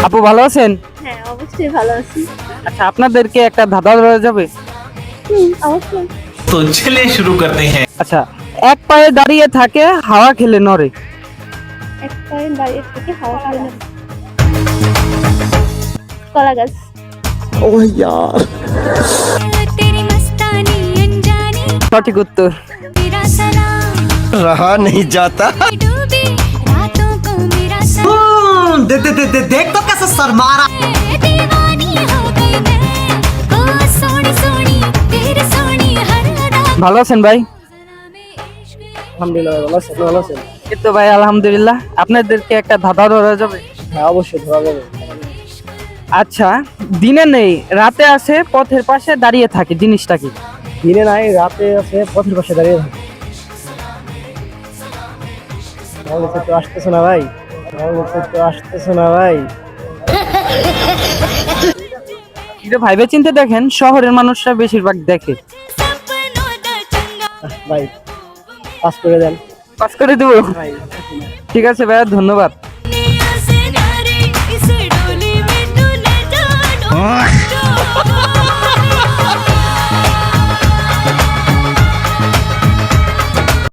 আপু ভালো আছেন? হ্যাঁ, অবশ্যই ভালো আছি। আচ্ছা, আপনাদেরকে একটা ধাঁধা ধরা যাবে? অবশ্যই। तो चलिए शुरू करते हैं। আচ্ছা, এক পায়ে দাঁড়িয়ে থাকে, হাওয়া খেলে নড়ে। এক পায়ে দাঁড়িয়ে থেকে হাওয়া খায় না। কলা গাছ। तेरी मस्तानी अनजानी সঠিক উত্তর। तेरा सलाम रहा नहीं जाता। डूबी रातों को मेरा सलाम देख तो कैसे शर्मा रहा। दीवानी हो गई मैं ओ सोनी सोनी तेरी सोनी हर अदा ভালো আছেন ভাই? जरा में इश्क আলহামদুলিল্লাহ ভালো আছেন, ভালো আছেন। এই তো ভাই আলহামদুলিল্লাহ। আপনাদেরকে একটা ধাঁধা ধরা যাবে? হ্যাঁ অবশ্যই ধরা যাবে। আচ্ছা, দিনে নেই রাতে আসে, পথের পাশে দাঁড়িয়ে থাকে, জিনিসটা কি? দিনে নাই রাতে আছে, পথের পাশে দাঁড়িয়ে থাকে। আমার কাছে তো আসতেছে না ভাই, আমার কাছে তো আসতেছে না ভাই। এটা ভাইবে চিন্তে দেখেন, শহরের মানুষরা বেশিরভাগ দেখে। सपनों दा चंगा ভাই পাস করে দেন পাস করে দেবো? ভাই। ঠিক আছে ভাইয়া, ধন্যবাদ। दुनिया से नारे इस डोली में तू न जानो